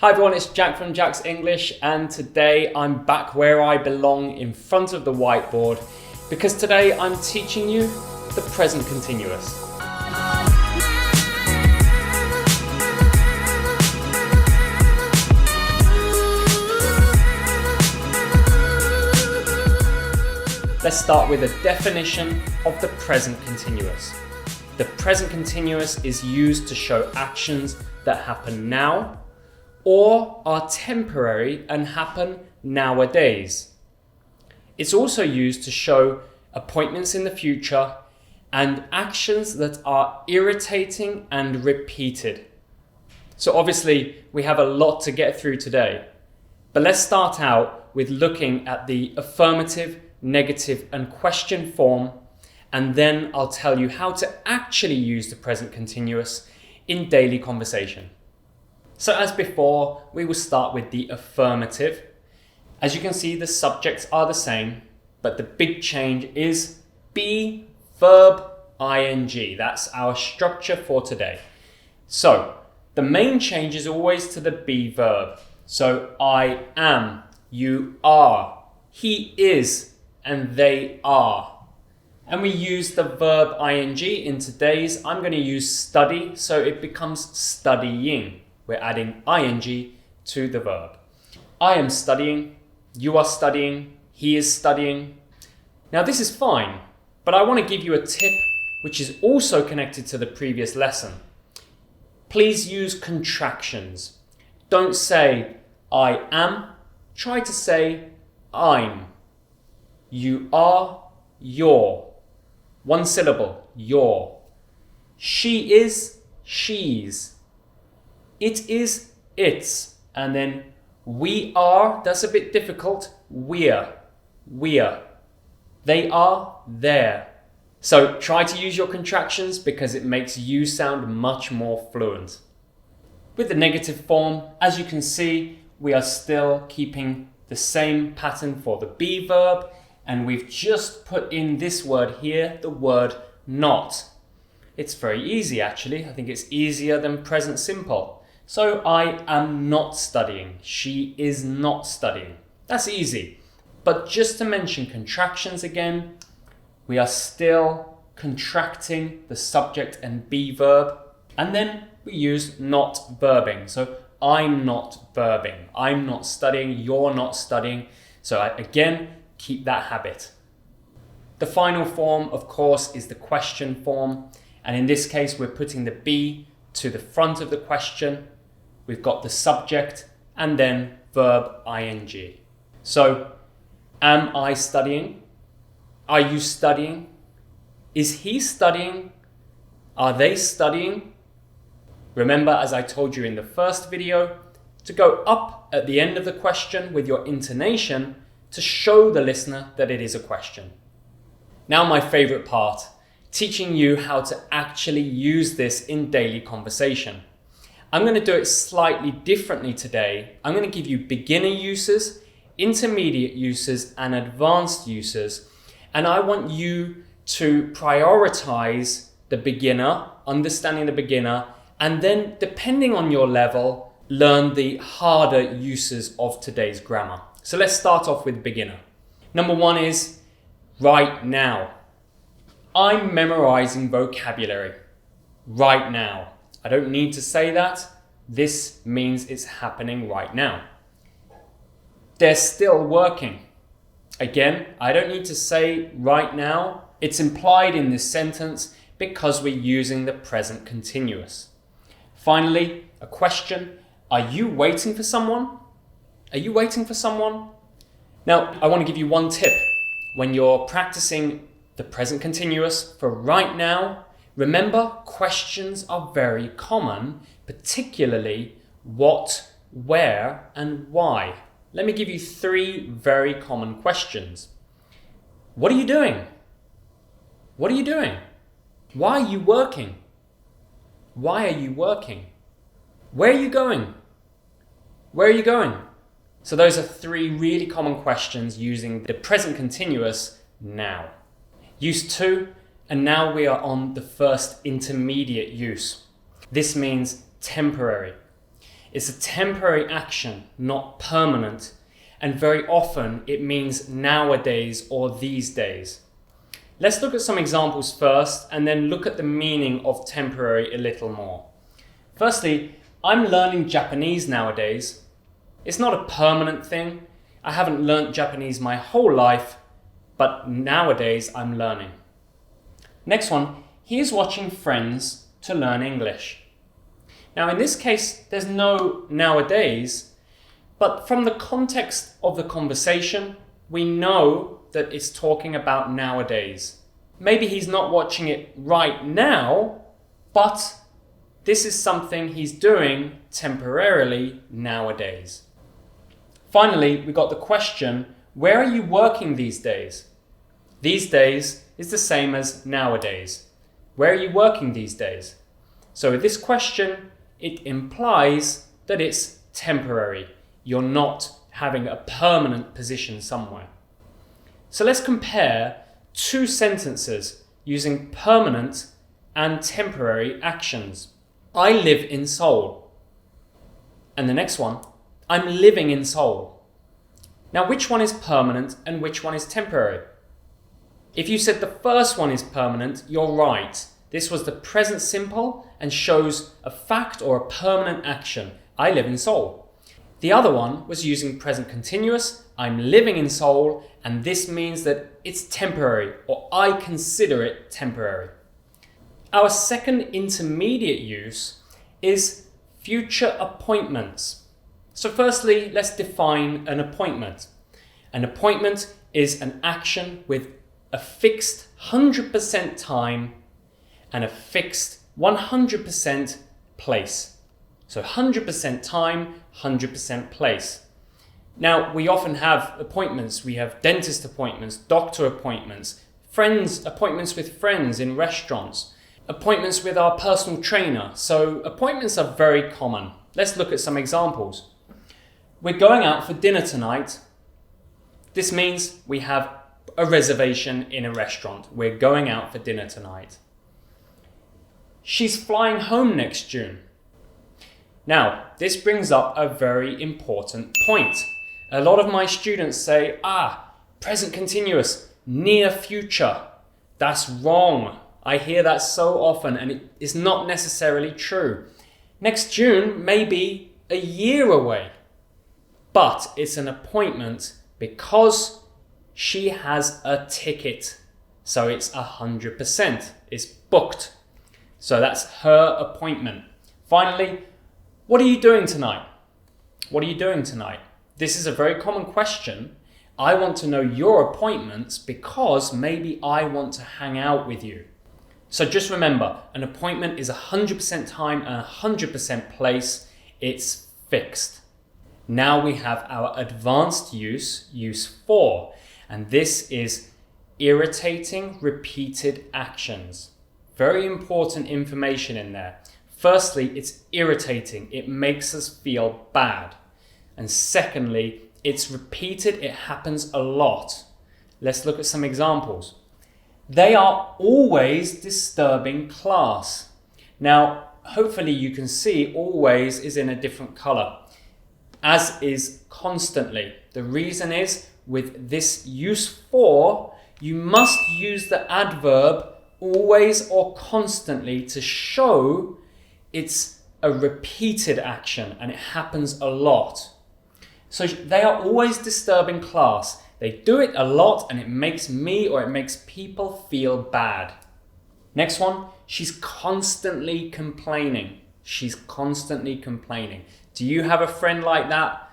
Hi everyone, it's Jack from Jack's English, and today I'm back where I belong, in front of the whiteboard, because today I'm teaching you the present continuous. Let's start with a definition of the present continuous. The present continuous is used to show actions that happen now or are temporary and happen nowadays. It's also used to show appointments in the future and actions that are irritating and repeated. So obviously we have a lot to get through today, but let's start out with looking at the affirmative, negative and question form, and then I'll tell you how to actually use the present continuous in daily conversation. So as before, we will start with the affirmative. As you can see, the subjects are the same, but the big change is be, verb, ing. That's our structure for today. So the main change is always to the be verb. So I am, you are, he is, and they are. And we use the verb ing. In today's, I'm going to use study, so it becomes studying. We're adding ing to the verb. I am studying, you are studying, he is studying. Now this is fine, but I want to give you a tip which is also connected to the previous lesson. Please use contractions. Don't say I am, try to say I'm. You are, you're. One syllable, your. She is, she's. It is, it's. And then we are, that's a bit difficult. We're. They are, they're. So try to use your contractions because it makes you sound much more fluent. With the negative form, as you can see, we are still keeping the same pattern for the be verb. And we've just put in this word here, the word not. It's very easy actually. I think it's easier than present simple. So I am not studying. She is not studying. That's easy. But just to mention contractions again, we are still contracting the subject and be verb. And then we use not verbing. So I'm not verbing. I'm not studying. You're not studying. So again, keep that habit. The final form, of course, is the question form. And in this case, we're putting the be to the front of the question. We've got the subject and then verb ing. So, am I studying? Are you studying? Is he studying? Are they studying? Remember, as I told you in the first video, to go up at the end of the question with your intonation to show the listener that it is a question. Now my favorite part, teaching you how to actually use this in daily conversation. I'm going to do it slightly differently today. I'm going to give you beginner uses, intermediate uses, and advanced uses. And I want you to prioritize the beginner, understanding the beginner, and then depending on your level, learn the harder uses of today's grammar. So let's start off with beginner. Number one is right now. I'm memorizing vocabulary right now. I don't need to say that. This means it's happening right now. They're still working. Again, I don't need to say right now. It's implied in this sentence because we're using the present continuous. Finally, a question. Are you waiting for someone? Are you waiting for someone? Now, I want to give you one tip. When you're practicing the present continuous for right now, remember, questions are very common, particularly what, where, and why. Let me give you 3 very common questions. What are you doing? What are you doing? Why are you working? Why are you working? Where are you going? Where are you going? So those are 3 really common questions using the present continuous now. Use 2. And now we are on the first intermediate use. This means temporary. It's a temporary action, not permanent, and very often it means nowadays or these days. Let's look at some examples first and then look at the meaning of temporary a little more. Firstly, I'm learning Japanese nowadays. It's not a permanent thing. I haven't learnt Japanese my whole life, but nowadays I'm learning. Next one, he is watching Friends to learn English. Now in this case, there's no nowadays, but from the context of the conversation, we know that it's talking about nowadays. Maybe he's not watching it right now, but this is something he's doing temporarily nowadays. Finally, we got the question, where are you working these days? These days is the same as nowadays. Where are you working these days? So with this question, it implies that it's temporary. You're not having a permanent position somewhere. So let's compare two sentences using permanent and temporary actions. I live in Seoul. And the next one, I'm living in Seoul. Now, which one is permanent and which one is temporary? If you said the first one is permanent, you're right. This was the present simple and shows a fact or a permanent action. I live in Seoul. The other one was using present continuous. I'm living in Seoul, and this means that it's temporary, or I consider it temporary. Our second intermediate use is future appointments. So firstly, let's define an appointment. An appointment is an action with a fixed 100% time and a fixed 100% place. So 100% time, 100% place. Now, we often have appointments. We have dentist appointments, doctor appointments, appointments with friends in restaurants, appointments with our personal trainer. So appointments are very common. Let's look at some examples. We're going out for dinner tonight. This means we have a reservation in a restaurant. We're going out for dinner tonight. She's flying home next June. Now, this brings up a very important point. A lot of my students say, present continuous, near future. That's wrong. I hear that so often, and it is not necessarily true. Next June may be a year away. But it's an appointment because she has a ticket. So it's 100%. It's booked. So that's her appointment. Finally, what are you doing tonight? What are you doing tonight? This is a very common question. I want to know your appointments because maybe I want to hang out with you. So just remember, an appointment is 100% time and 100% place. It's fixed. Now we have our advanced use 4, and this is irritating repeated actions. Very important information in there. Firstly, it's irritating. It makes us feel bad. And secondly, it's repeated. It happens a lot. Let's look at some examples. They are always disturbing class. Now, hopefully you can see always is in a different color, as is constantly. The reason is with this use 4, you must use the adverb always or constantly to show it's a repeated action and it happens a lot. So they are always disturbing class. They do it a lot and it makes me or it makes people feel bad. Next one, she's constantly complaining. She's constantly complaining. Do you have a friend like that?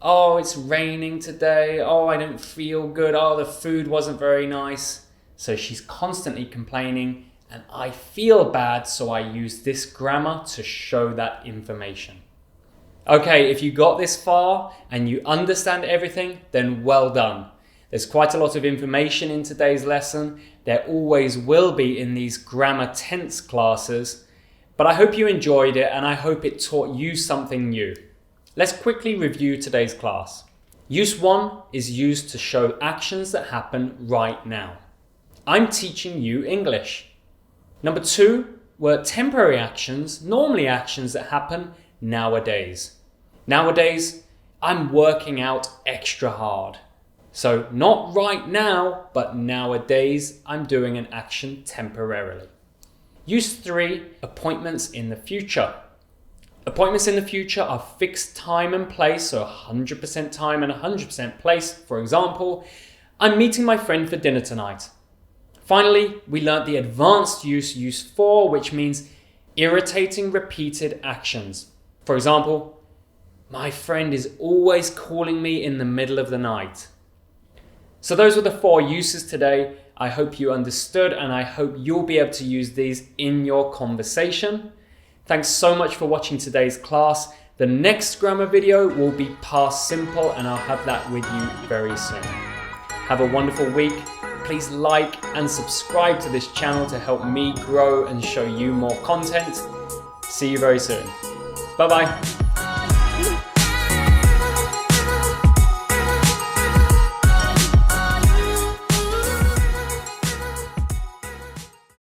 Oh, it's raining today. Oh, I don't feel good. Oh, the food wasn't very nice. So she's constantly complaining and I feel bad, so I use this grammar to show that information. Okay, if you got this far and you understand everything, then well done. There's quite a lot of information in today's lesson. There always will be in these grammar tense classes, but I hope you enjoyed it and I hope it taught you something new. Let's quickly review today's class. Use 1 is used to show actions that happen right now. I'm teaching you English. Number 2 were temporary actions, normally actions that happen nowadays. Nowadays, I'm working out extra hard. So not right now, but nowadays I'm doing an action temporarily. Use 3, appointments in the future. Appointments in the future are fixed time and place, so 100% time and 100% place. For example, I'm meeting my friend for dinner tonight. Finally, we learnt the advanced use 4, which means irritating repeated actions. For example, my friend is always calling me in the middle of the night. So those were the 4 uses today. I hope you understood, and I hope you'll be able to use these in your conversation. Thanks so much for watching today's class. The next grammar video will be past simple, and I'll have that with you very soon. Have a wonderful week. Please like and subscribe to this channel to help me grow and show you more content. See you very soon. Bye bye.